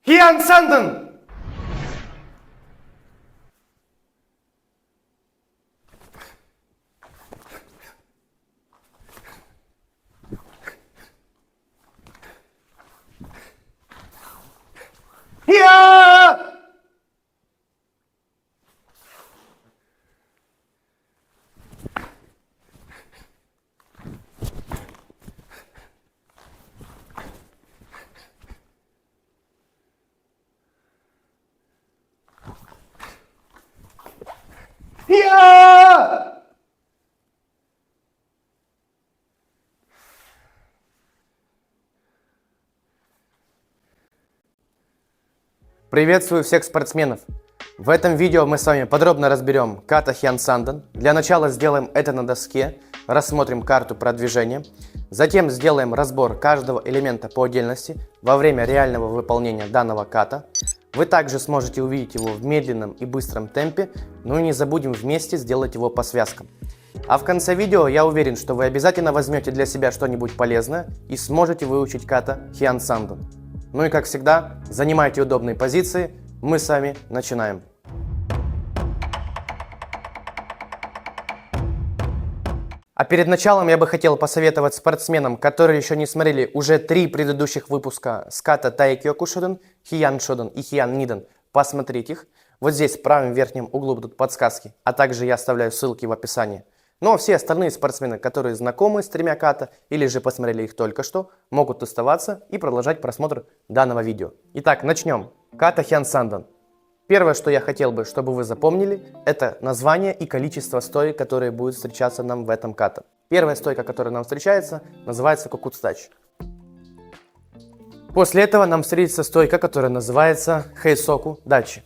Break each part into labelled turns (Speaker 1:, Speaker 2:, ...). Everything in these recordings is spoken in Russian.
Speaker 1: Hyun Sandon! Hyun! Hyun! Приветствую всех спортсменов! В этом видео мы с вами подробно разберем ката Hyun Sandon. Для начала сделаем это на доске, рассмотрим карту продвижения. Затем сделаем разбор каждого элемента по отдельности во время реального выполнения данного ката. Вы также сможете увидеть его в медленном и быстром темпе, но и не забудем вместе сделать его по связкам. А в конце видео я уверен, что вы обязательно возьмете для себя что-нибудь полезное и сможете выучить ката Hyun Sandon. Ну и как всегда, занимайте удобные позиции, мы с вами начинаем. А перед началом я бы хотел посоветовать спортсменам, которые еще не смотрели уже 3 предыдущих выпуска с ката Таекёку Шоден, Hyun Шоден и Hyun Ниден, посмотреть их. Вот здесь в правом верхнем углу будут подсказки, а также я оставляю ссылки в описании. Ну а все остальные спортсмены, которые знакомы с 3 ката или же посмотрели их только что, могут оставаться и продолжать просмотр данного видео. Итак, начнем. Ката Hyun Sandon. Первое, что я хотел бы, чтобы вы запомнили, это название и количество стоек, которые будут встречаться нам в этом ката. Первая стойка, которая нам встречается, называется Кокуцудач. После этого нам встретится стойка, которая называется Хейсоку Дачи.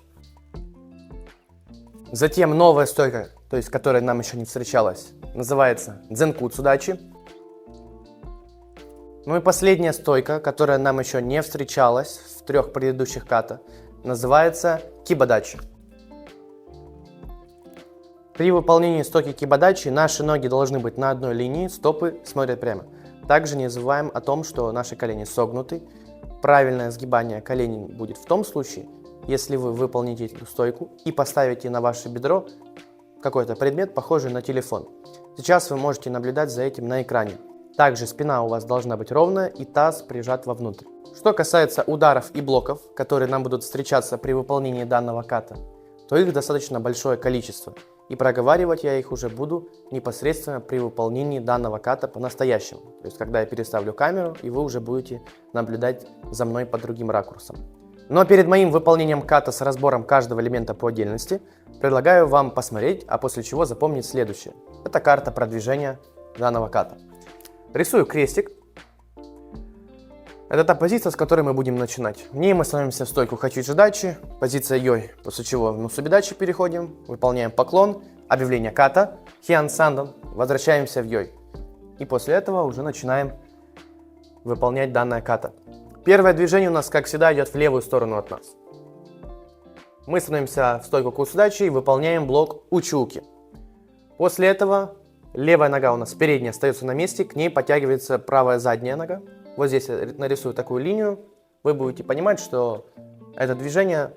Speaker 1: Затем новая стойка, то есть которая нам еще не встречалась, называется Дзенкуцу Дачи. Ну и последняя стойка, которая нам еще не встречалась в 3 предыдущих ката, называется Кибадачи. При выполнении стойки Кибадачи наши ноги должны быть на одной линии, стопы смотрят прямо. Также не забываем о том, что наши колени согнуты. Правильное сгибание коленей будет в том случае, если вы выполните эту стойку и поставите на ваше бедро какой-то предмет, похожий на телефон. Сейчас вы можете наблюдать за этим на экране. Также спина у вас должна быть ровная и таз прижат вовнутрь. Что касается ударов и блоков, которые нам будут встречаться при выполнении данного ката, то их достаточно большое количество. И проговаривать я их уже буду непосредственно при выполнении данного ката по-настоящему. То есть, когда я переставлю камеру, и вы уже будете наблюдать за мной под другим ракурсом. Но перед моим выполнением ката с разбором каждого элемента по отдельности, предлагаю вам посмотреть, а после чего запомнить следующее. Это карта продвижения данного ката. Рисую крестик. Это та позиция, с которой мы будем начинать. В ней мы становимся в стойку Хачиджидачи, позиция Йой, после чего в Мусубидачи переходим, выполняем поклон, объявление ката, Hyun Sandon, возвращаемся в Йой. И после этого уже начинаем выполнять данное ката. Первое движение у нас, как всегда, идет в левую сторону от нас. Мы становимся в стойку Кусудачи и выполняем блок Учуки. После этого левая нога у нас передняя остается на месте, к ней подтягивается правая задняя нога. Вот здесь я нарисую такую линию. Вы будете понимать, что это движение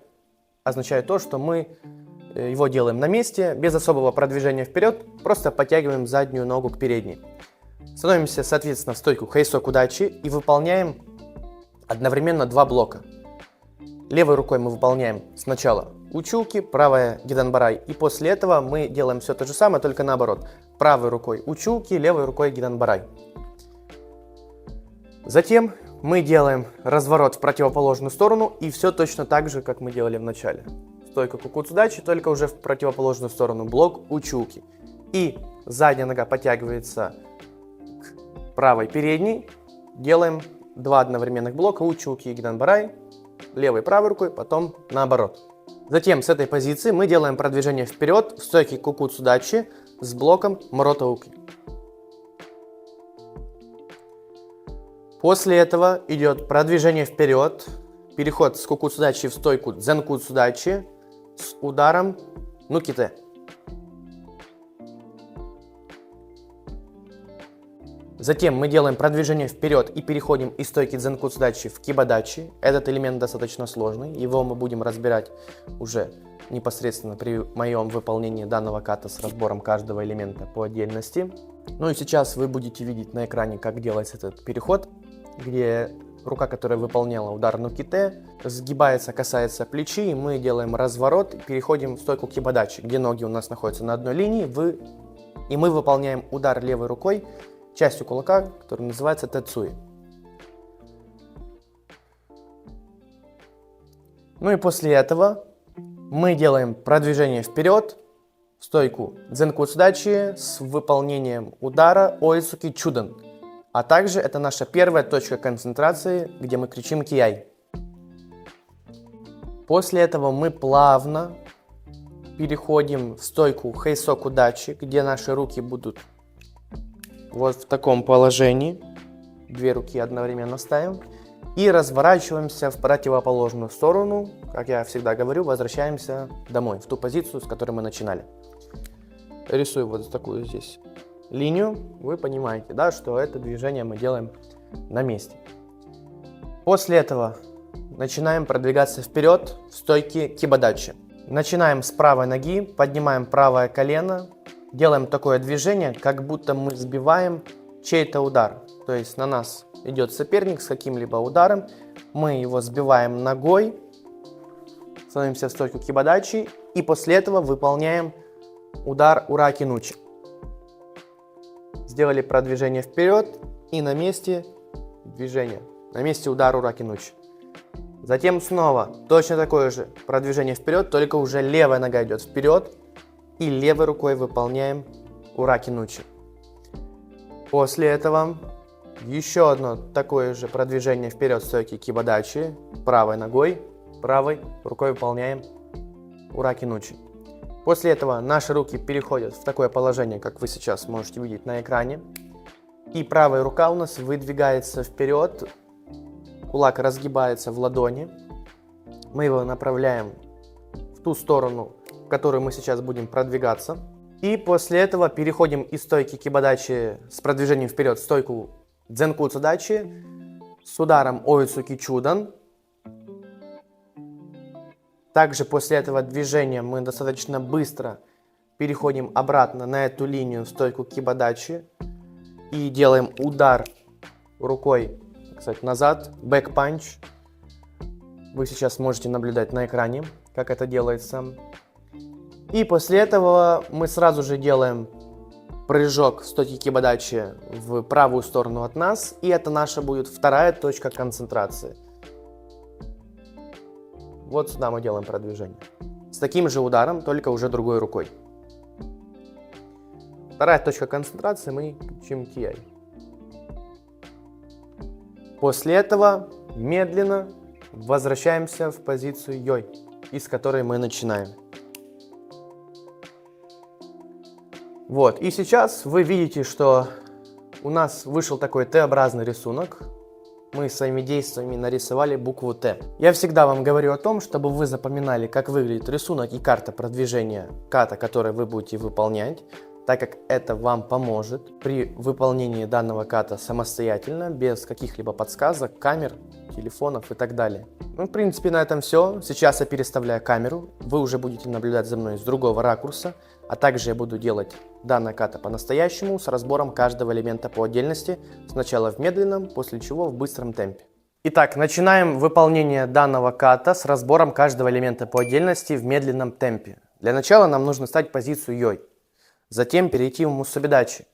Speaker 1: означает то, что мы его делаем на месте, без особого продвижения вперед, просто подтягиваем заднюю ногу к передней. Становимся, соответственно, в стойку Хейсоку Дачи и выполняем одновременно 2 блока. Левой рукой мы выполняем сначала Учуки, правая Гиданбарай, и после этого мы делаем все то же самое, только наоборот. Правой рукой Учуки, левой рукой Гиданбарай. Затем мы делаем разворот в противоположную сторону, и все точно так же, как мы делали в начале. Стойка Кокуцудачи, только уже в противоположную сторону, блок Учуки. И задняя нога подтягивается к правой передней, делаем 2 одновременных блока Учуки и Гиданбарай, левой и правой рукой, потом наоборот. Затем с этой позиции мы делаем продвижение вперед в стойке Кокуцудачи с блоком Моротауки. После этого идет продвижение вперед, переход с Кокуцудачи в стойку Дзенкуцудачи с ударом Нуките. Затем мы делаем продвижение вперед и переходим из стойки дзенкуцудачи в кибадачи. Этот элемент достаточно сложный, его мы будем разбирать уже непосредственно при моем выполнении данного ката с разбором каждого элемента по отдельности. Ну и сейчас вы будете видеть на экране, как делается этот переход, где рука, которая выполняла удар нуките, сгибается, касается плечи, и мы делаем разворот и переходим в стойку кибадачи, где ноги у нас находятся на одной линии, и мы выполняем удар левой рукой частью кулака, который называется тэцуи. Ну и после этого мы делаем продвижение вперед в стойку дзенкуцудачи с выполнением удара оицуки чуден. А также это наша первая точка концентрации, где мы кричим кияй. После этого мы плавно переходим в стойку хэйсокудачи, где наши руки будут вот в таком положении. Две руки одновременно ставим. И разворачиваемся в противоположную сторону. Как я всегда говорю, возвращаемся домой, в ту позицию, с которой мы начинали. Рисую вот такую здесь линию. Вы понимаете, да, что это движение мы делаем на месте. После этого начинаем продвигаться вперед в стойке кибадачи. Начинаем с правой ноги, поднимаем правое колено. Делаем такое движение, как будто мы сбиваем чей-то удар. То есть на нас идет соперник с каким-либо ударом, мы его сбиваем ногой, становимся в стойку кибадачи и после этого выполняем удар ураки-нучи. Сделали продвижение вперед и на месте движение, на месте удар ураки-нучи. Затем снова точно такое же продвижение вперед, только уже левая нога идет вперед. И левой рукой выполняем ураки-нучи. После этого еще одно такое же продвижение вперед в стойке кибадачи. Правой ногой, правой рукой выполняем ураки-нучи. После этого наши руки переходят в такое положение, как вы сейчас можете видеть на экране. И правая рука у нас выдвигается вперед. Кулак разгибается в ладони. Мы его направляем в ту сторону, в которую мы сейчас будем продвигаться. И после этого переходим из стойки кибадачи с продвижением вперед в стойку дзенкуцудачи с ударом оицуки чуден. Также после этого движения мы достаточно быстро переходим обратно на эту линию в стойку кибадачи и делаем удар рукой, кстати, назад, бэк-панч. Вы сейчас можете наблюдать на экране, как это делается. И после этого мы сразу же делаем прыжок в стойке кибадачи в правую сторону от нас. И это наша будет вторая точка концентрации. Вот сюда мы делаем продвижение. С таким же ударом, только уже другой рукой. Вторая точка концентрации, мы кричим кияй. После этого медленно возвращаемся в позицию йой, из которой мы начинаем. Вот, и сейчас вы видите, что у нас вышел такой Т-образный рисунок. Мы своими действиями нарисовали букву Т. Я всегда вам говорю о том, чтобы вы запоминали, как выглядит рисунок и карта продвижения ката, который вы будете выполнять, так как это вам поможет при выполнении данного ката самостоятельно, без каких-либо подсказок, камер, телефонов и так далее. Ну, в принципе, на этом все. Сейчас я переставляю камеру, вы уже будете наблюдать за мной с другого ракурса, а также я буду делать данное ката по-настоящему с разбором каждого элемента по отдельности, сначала в медленном, после чего в быстром темпе. Итак, начинаем выполнение данного ката с разбором каждого элемента по отдельности в медленном темпе. Для начала нам нужно стать в позицию йой. Затем перейти в мусабидачи.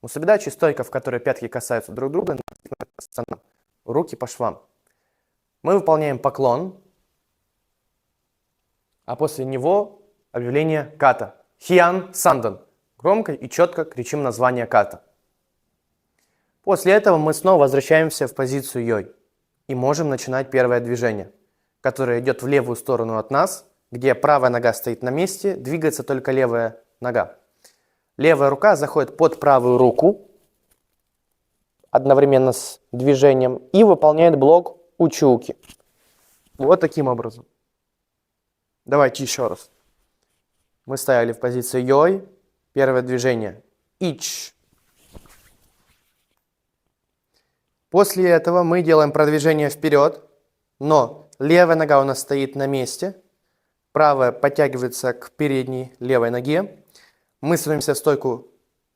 Speaker 1: Мусабидачи – стойка, в которой пятки касаются друг друга, руки по швам. Мы выполняем поклон, а после него объявление ката. Хиан Сандан. Громко и четко кричим название ката. После этого мы снова возвращаемся в позицию йой и можем начинать первое движение, которое идет в левую сторону от нас, где правая нога стоит на месте, двигается только левая нога. Левая рука заходит под правую руку одновременно с движением и выполняет блок учуки. Вот таким образом. Давайте еще раз. Мы стояли в позиции йой. Первое движение ич. После этого мы делаем продвижение вперед, но левая нога у нас стоит на месте, правая подтягивается к передней левой ноге. Мы становимся в стойку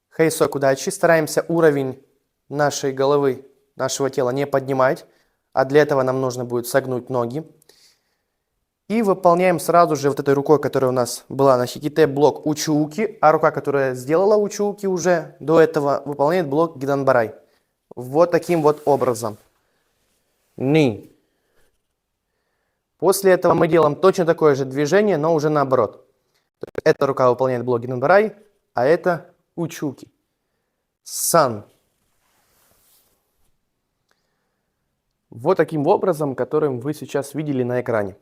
Speaker 1: Хэйсоку дайчи, стараемся уровень нашей головы, нашего тела не поднимать, а для этого нам нужно будет согнуть ноги. И выполняем сразу же вот этой рукой, которая у нас была на хиките, блок учууки, а рука, которая сделала учууки уже до этого, выполняет блок гиданбарай. Вот таким вот образом. Ни. После этого мы делаем точно такое же движение, но уже наоборот. Эта рука выполняет блок гиданбарай, а это учууки. Сан. Вот таким образом, которым вы сейчас видели на экране.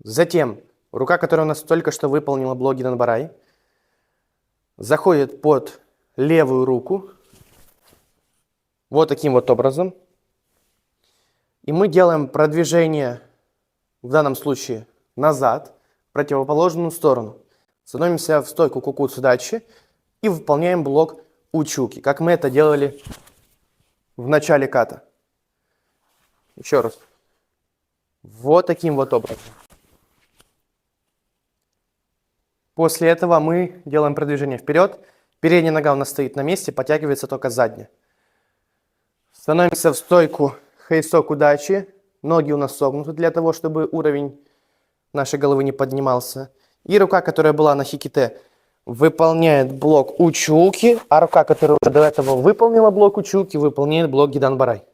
Speaker 1: Затем рука, которая у нас только что выполнила блок гиданбарай, заходит под левую руку. Вот таким вот образом. И мы делаем продвижение, в данном случае, назад, в противоположную сторону. Становимся в стойку кукуцудачи и выполняем блок учуки, как мы это делали в начале ката. Еще раз. Вот таким вот образом. После этого мы делаем продвижение вперед. Передняя нога у нас стоит на месте, подтягивается только задняя. Становимся в стойку Хэйсоку дайчи. Ноги у нас согнуты для того, чтобы уровень нашей головы не поднимался. И рука, которая была на хиките, выполняет блок учууки, а рука, которая уже до этого выполнила блок учууки, выполняет блок гиданбарай.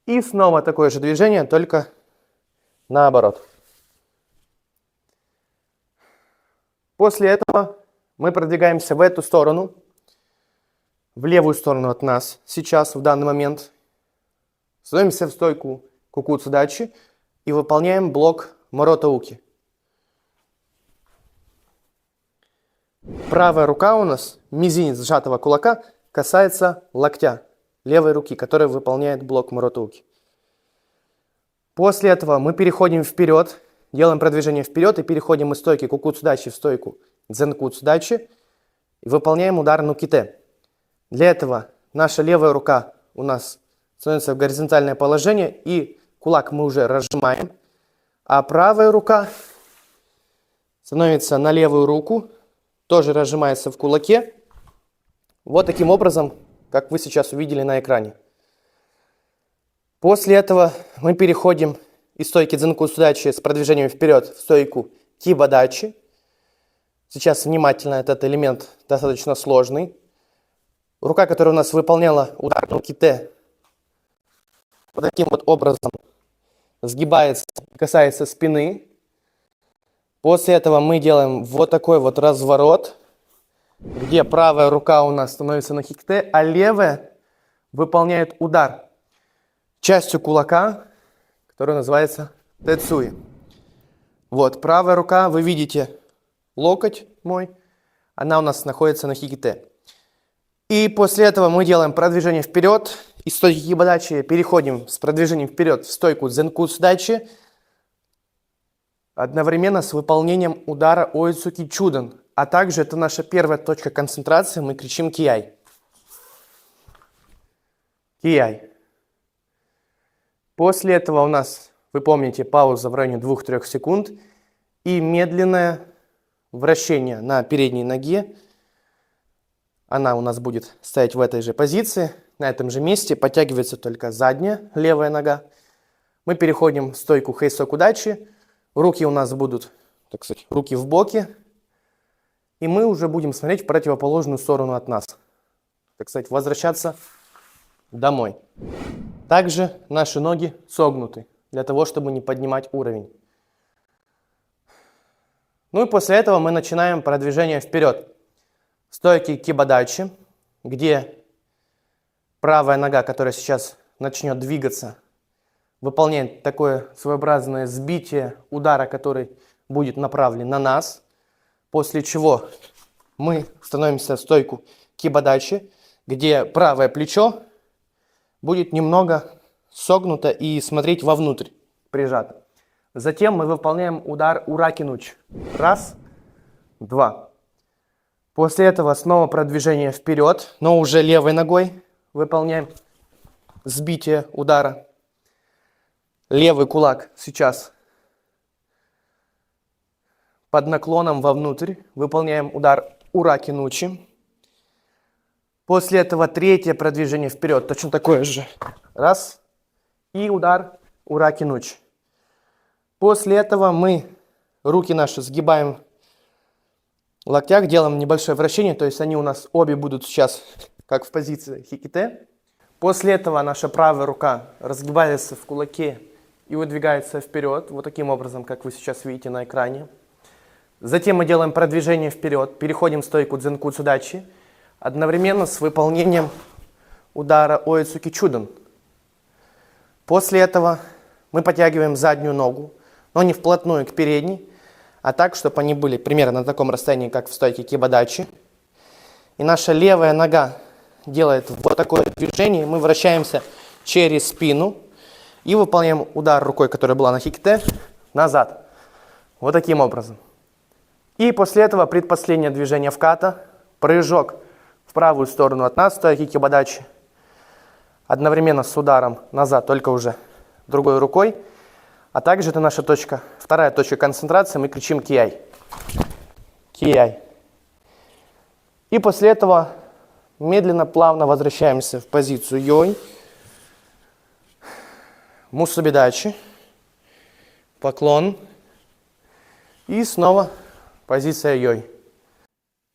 Speaker 1: И снова такое же движение, только наоборот. После этого мы продвигаемся в эту сторону, в левую сторону от нас, сейчас, в данный момент. Становимся в стойку кукуцудачи и выполняем блок моротауки. Правая рука у нас, мизинец сжатого кулака, касается локтя левой руки, которая выполняет блок моротауки. После этого мы переходим вперед, делаем продвижение вперед и переходим из стойки кукуцудачи в стойку дзенкуцудачи и выполняем удар нуките. Для этого наша левая рука у нас становится в горизонтальное положение и кулак мы уже разжимаем, а правая рука становится на левую руку, тоже разжимается в кулаке. Вот таким образом, как вы сейчас увидели на экране. После этого мы переходим из стойки дзенкуцудачи с продвижением вперед в стойку кибадачи. Сейчас внимательно, этот элемент достаточно сложный. Рука, которая у нас выполняла удар нуките, вот таким вот образом сгибается, касается спины. После этого мы делаем вот такой вот разворот, где правая рука у нас становится на хикте, а левая выполняет удар частью кулака, который называется тэцуи. Вот, правая рука, вы видите локоть мой, она у нас находится на хикте. И после этого мы делаем продвижение вперед. Из стойки кибадачи переходим с продвижением вперед в стойку дзенкуцудачи. Одновременно с выполнением удара оицуки чуден. А также это наша первая точка концентрации. Мы кричим кияй. Кияй. После этого у нас, вы помните, пауза в районе 2-3 секунд. И медленное вращение на передней ноге. Она у нас будет стоять в этой же позиции, на этом же месте. Подтягивается только задняя, левая нога. Мы переходим в стойку Хэйсоку дайчи. Руки у нас будут, так сказать, руки в боки. И мы уже будем смотреть в противоположную сторону от нас. Так сказать, возвращаться домой. Также наши ноги согнуты, для того, чтобы не поднимать уровень. Ну и после этого мы начинаем продвижение вперед. Стойки кибадачи, где правая нога, которая сейчас начнет двигаться, выполняет такое своеобразное сбитие удара, который будет направлен на нас. После чего мы становимся в стойку кибадачи, где правое плечо будет немного согнуто и смотреть вовнутрь, прижато. Затем мы выполняем удар уракинуч. Раз, два. После этого снова продвижение вперед, но уже левой ногой выполняем. сбитие удара. Левый кулак сейчас под наклоном вовнутрь. Выполняем удар ураки-нучи. После этого третье продвижение вперед. Точно такое же. Раз. И удар ураки-нучи. После этого мы руки наши сгибаем в локтях, делаем небольшое вращение. То есть они у нас обе будут сейчас как в позиции хиките. После этого наша правая рука разгибается в кулаке и выдвигается вперед. Вот таким образом, как вы сейчас видите на экране. Затем мы делаем продвижение вперед. Переходим в стойку дзенкуцудачи. Одновременно с выполнением удара оэцуки чуден. После этого мы подтягиваем заднюю ногу, но не вплотную к передней, а так, чтобы они были примерно на таком расстоянии, как в стойке кибадачи. И наша левая нога делает вот такое движение. Мы вращаемся через спину и выполняем удар рукой, которая была на хиките, назад. Вот таким образом. И после этого предпоследнее движение в ката. Прыжок в правую сторону от нас, стойки кибадачи. Одновременно с ударом назад, только уже другой рукой. А также это наша точка, вторая точка концентрации. Мы кричим кияй. Кияй. И после этого медленно, плавно возвращаемся в позицию йой. Мусубидачи. Поклон. И снова позиция йой.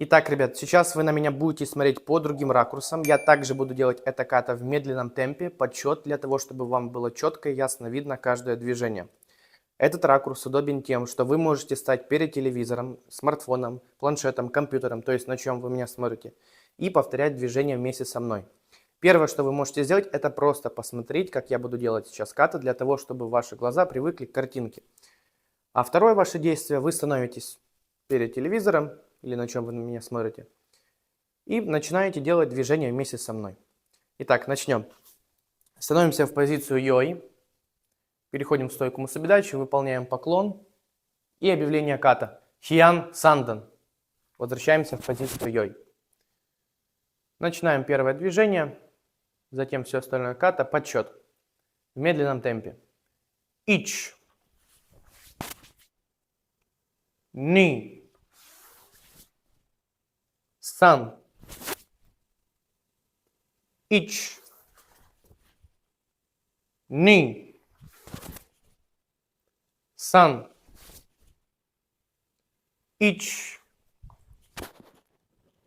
Speaker 1: Итак, ребят, сейчас вы на меня будете смотреть по другим ракурсам. Я также буду делать это ката в медленном темпе, подсчет, для того, чтобы вам было четко и ясно видно каждое движение. Этот ракурс удобен тем, что вы можете стать перед телевизором, смартфоном, планшетом, компьютером, то есть на чем вы меня смотрите, и повторять движение вместе со мной. Первое, что вы можете сделать, это просто посмотреть, как я буду делать сейчас ката, для того, чтобы ваши глаза привыкли к картинке. А второе ваше действие, вы становитесь перед телевизором, или на чем вы на меня смотрите, и начинаете делать движение вместе со мной. Итак, начнем. Становимся в позицию йой, переходим в стойку мусубидачи, выполняем поклон и объявление ката. Хиян сандан. Возвращаемся в позицию йой. Начинаем первое движение, затем все остальное ката, подсчет в медленном темпе. Ич, ни, сан, ич, ни, сан, ич,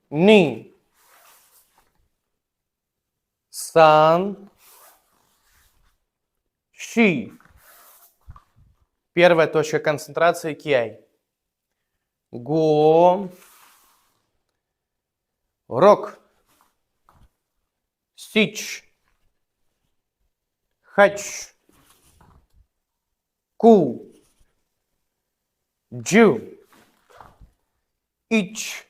Speaker 1: ни, сан, ши. Первая точка концентрации кияй. Го, рок, сич, хач, ку, джу, ич,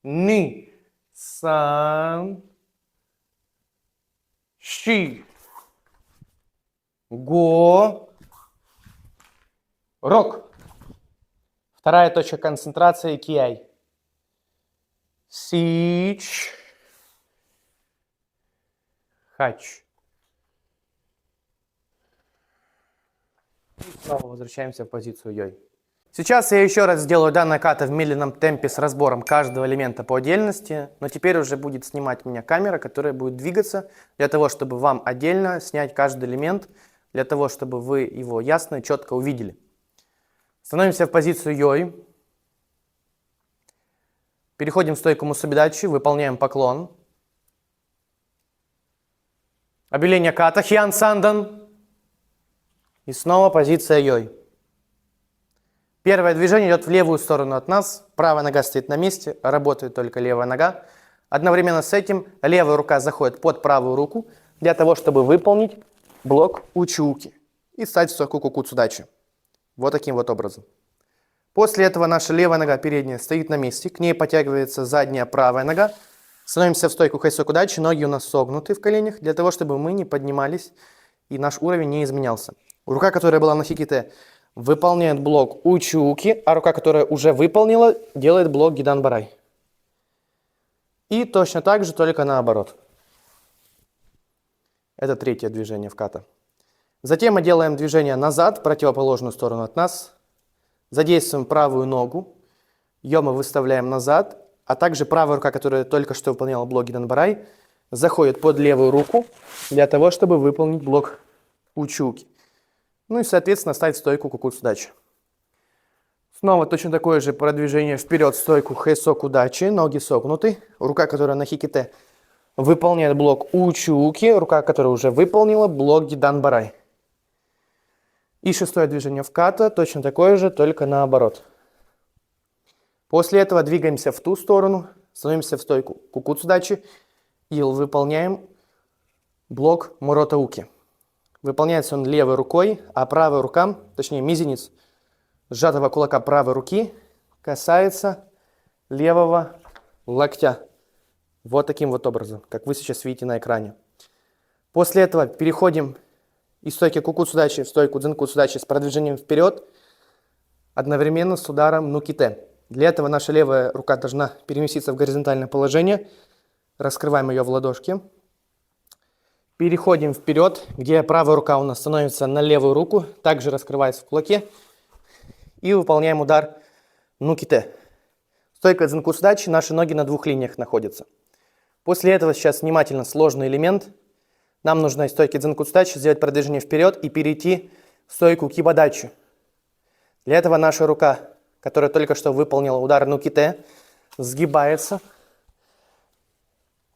Speaker 1: ни, сан, ши, го, рок. Вторая точка концентрации кияй. Сич, хач. И снова возвращаемся в позицию йой. Сейчас я еще раз сделаю данное ката в медленном темпе с разбором каждого элемента по отдельности, но теперь уже будет снимать меня камера, которая будет двигаться для того, чтобы вам отдельно снять каждый элемент, для того, чтобы вы его ясно и четко увидели. Становимся в позицию йой. Переходим в стойку мусубидачи, выполняем поклон. Объявление ката, хиян сандан. И снова позиция йой. Первое движение идет в левую сторону от нас. Правая нога стоит на месте, работает только левая нога. Одновременно с этим левая рука заходит под правую руку, для того, чтобы выполнить блок учуки и стать в стойку кукуцудачи. Вот таким вот образом. После этого наша левая нога передняя стоит на месте, к ней подтягивается задняя правая нога. Становимся в стойку хайсокудачи, ноги у нас согнуты в коленях, для того, чтобы мы не поднимались и наш уровень не изменялся. Рука, которая была на хиките, выполняет блок учуки, а рука, которая уже выполнила, делает блок гидан-барай. И точно так же, только наоборот. Это третье движение в ката. Затем мы делаем движение назад, в противоположную сторону от нас. Задействуем правую ногу. Ее мы выставляем назад. А также правая рука, которая только что выполняла блок Гидан-Барай, заходит под левую руку для того, чтобы выполнить блок Учуки. Ну и, соответственно, ставить стойку Кукуцудачи. Снова точно такое же продвижение вперед, стойку Хэсокудачи, ноги согнуты. Рука, которая на хиките, выполняет блок Учуки, рука, которая уже выполнила блок Гидан-Барай. И шестое движение в ката, точно такое же, только наоборот. После этого двигаемся в ту сторону, становимся в стойку Кукуцудачи и выполняем блок Моротауки. Выполняется он левой рукой, а правая рука, точнее мизинец сжатого кулака правой руки касается левого локтя. Вот таким вот образом, как вы сейчас видите на экране. После этого переходим из стойки Кукуцудачи в стойку Дзенкуцудачи с продвижением вперед, одновременно с ударом Нуките. Для этого наша левая рука должна переместиться в горизонтальное положение. Раскрываем ее в ладошке. Переходим вперед, где правая рука у нас становится на левую руку, также раскрывается в кулаке. И выполняем удар Нуките. Стойка Дзенкуцудачи, наши ноги на двух линиях находятся. После этого сейчас внимательно сложный элемент. Нам нужно из стойки Дзенкуцудачи сделать продвижение вперед и перейти в стойку Кибадачи. Для этого наша рука, которая только что выполнила удар Нуките, сгибается,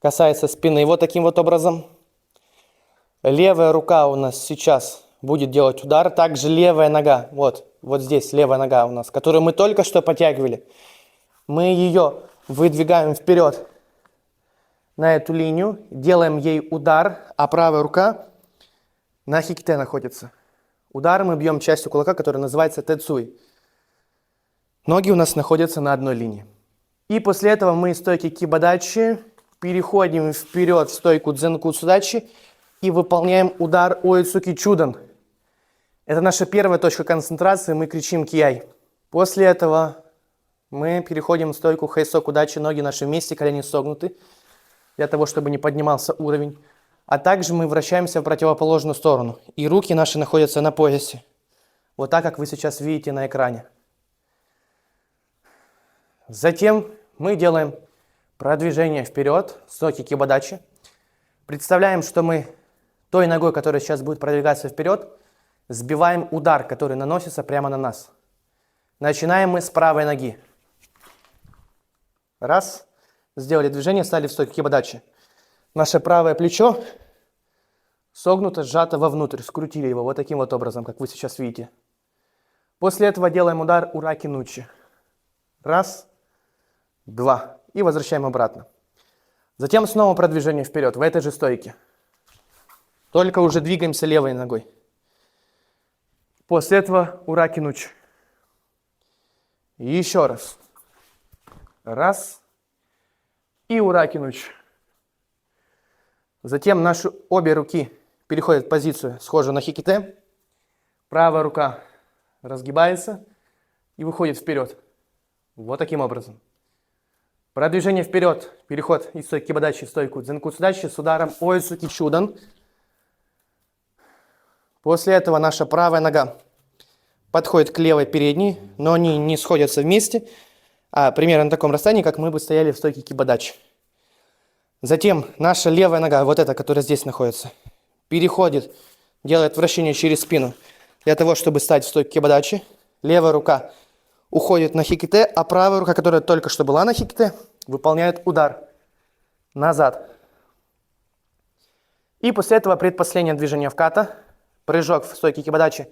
Speaker 1: касается спины вот таким вот образом. Левая рука у нас сейчас будет делать удар. Также левая нога, вот здесь левая нога у нас, которую мы только что подтягивали. Мы ее выдвигаем вперед на эту линию, делаем ей удар, а правая рука на хиките находится. Удар мы бьем частью кулака, которая называется тэцуй. Ноги у нас находятся на одной линии. И после этого мы из стойки Кибадачи переходим вперед в стойку Дзенкуцудачи и выполняем удар Оицуки Чудан. Это наша первая точка концентрации, мы кричим Кияй. После этого мы переходим в стойку Хэсокудачи, ноги наши вместе, колени согнуты, для того, чтобы не поднимался уровень. А также мы вращаемся в противоположную сторону, и руки наши находятся на поясе. Вот так, как вы сейчас видите на экране. Затем мы делаем продвижение вперед, стойки Кибадачи. Представляем, что мы той ногой, которая сейчас будет продвигаться вперед, сбиваем удар, который наносится прямо на нас. Начинаем мы с правой ноги. Раз. Сделали движение, стали в стойку Кибадачи. Наше правое плечо согнуто, сжато вовнутрь. Скрутили его вот таким вот образом, как вы сейчас видите. После этого делаем удар Ураки Нучи. Раз. Два. И возвращаем обратно. Затем снова продвижение вперед, в этой же стойке. Только уже двигаемся левой ногой. После этого Ураки Нучи. Еще раз. Раз. И Ураки Нучи. Затем наши обе руки переходят в позицию, схожую на хиките. Правая рука разгибается и выходит вперед. Вот таким образом. Продвижение вперед, переход из стойки Кибадачи в стойку Дзенкуцудачи с ударом Оицуки Чудан. После этого наша правая нога подходит к левой передней, но они не сходятся вместе, а примерно на таком расстоянии, как мы бы стояли в стойке Кибадачи. Затем наша левая нога, вот эта, которая здесь находится, переходит, делает вращение через спину для того, чтобы стать в стойке Кибадачи. Левая рука уходит на хиките, а правая рука, которая только что была на хиките, выполняет удар назад. И после этого предпоследнее движение в ката, прыжок в стойке Кибадачи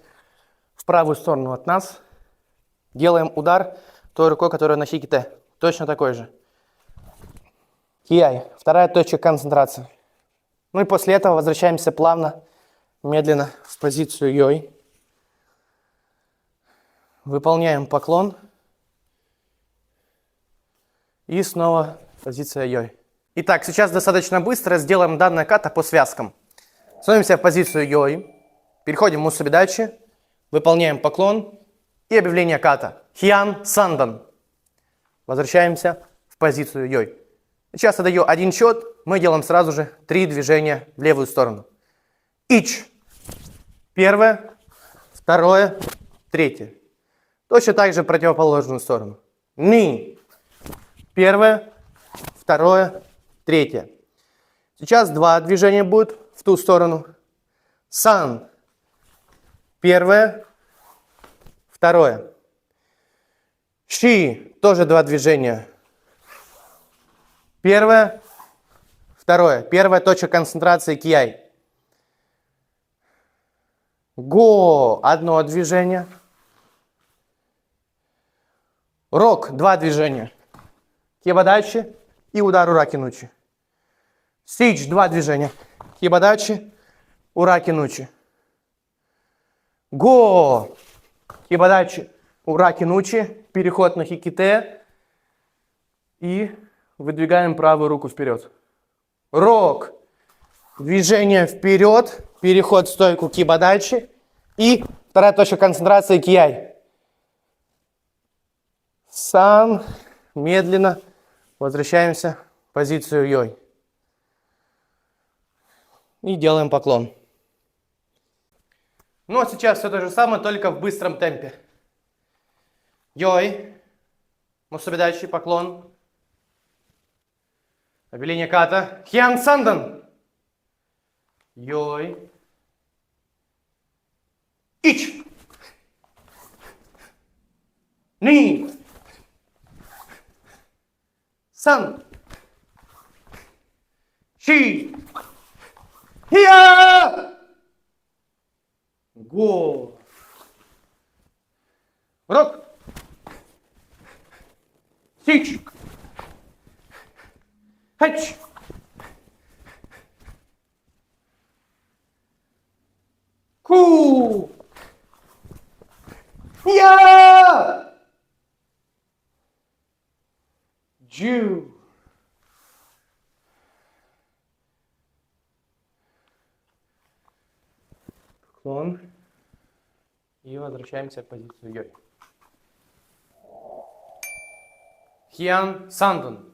Speaker 1: в правую сторону от нас. Делаем удар той рукой, которая на хиките, точно такой же. Кияй, вторая точка концентрации. Ну и после этого возвращаемся плавно, медленно в позицию йой. Выполняем поклон. И снова позиция йой. Итак, сейчас достаточно быстро сделаем данное ката по связкам. Становимся в позицию йой. Переходим в мусубидачи. Выполняем поклон. И объявление ката. Хьян Сандан. Возвращаемся в позицию йой. Сейчас я даю один счет. Мы делаем сразу же 3 движения в левую сторону. Ич. Первое, второе, третье. Точно так же в противоположную сторону. Ни. Первое, второе, третье. Сейчас два движения будут в ту сторону. Сан. Первое, второе. Ши. Тоже два движения. Первое, второе. Первая точка концентрации кияй. Го. Одно движение. Рок. Два движения. Кибадачи и удар ураки-нучи. Сич. Два движения. Кибадачи, ураки-нучи. Го. Кибадачи, ураки-нучи. Переход на хиките. И выдвигаем правую руку вперед. Рок. Движение вперед. Переход в стойку кибадачи. И вторая точка концентрации кияй. Сан. Медленно возвращаемся в позицию йой. И делаем поклон. Ну а сейчас все то же самое, только в быстром темпе. Йой. Мусубидачи, поклон. Объявление ката. Хиан сандан. Йой. Ич. Ни. Сан. Ши. Хия. Го. Рок. Сич. Хач. Ку. Я. Джу. Поклон. И возвращаемся в позицию йой. Хиан сандан.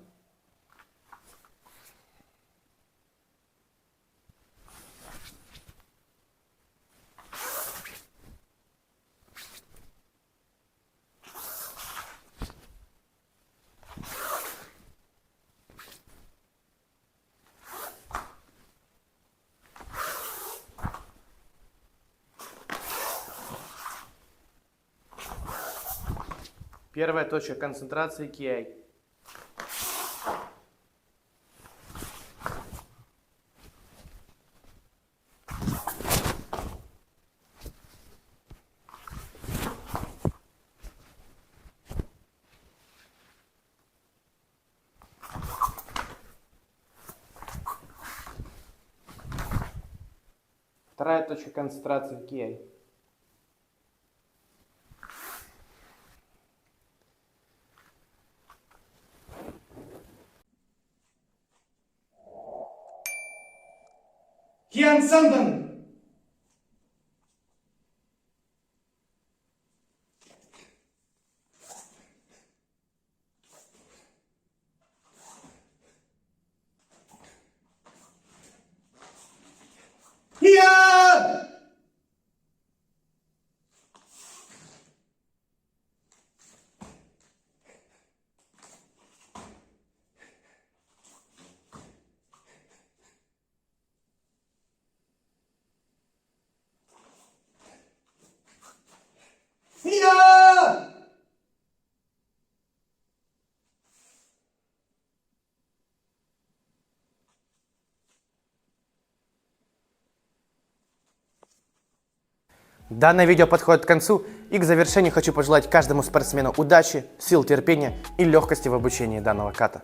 Speaker 1: Первая точка концентрации кияй. Вторая точка концентрации кияй. Хиан сандан. Хиан. Я! Данное видео подходит к концу, и к завершению хочу пожелать каждому спортсмену удачи, сил, терпения и легкости в обучении данного ката.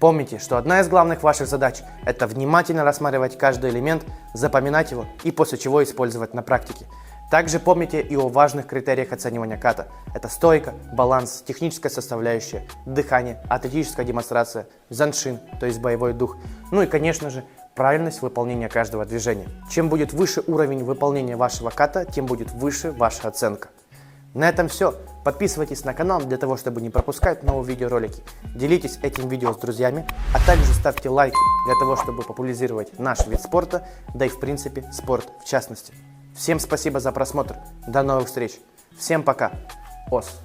Speaker 1: Помните, что одна из главных ваших задач – это внимательно рассматривать каждый элемент, запоминать его и после чего использовать на практике. Также помните и о важных критериях оценивания ката. Это стойка, баланс, техническая составляющая, дыхание, атлетическая демонстрация, заншин, то есть боевой дух. Ну и, конечно же, правильность выполнения каждого движения. Чем будет выше уровень выполнения вашего ката, тем будет выше ваша оценка. На этом все. Подписывайтесь на канал для того, чтобы не пропускать новые видеоролики. Делитесь этим видео с друзьями, а также ставьте лайки для того, чтобы популяризировать наш вид спорта, да и в принципе спорт в частности. Всем спасибо за просмотр. До новых встреч. Всем пока. Ос.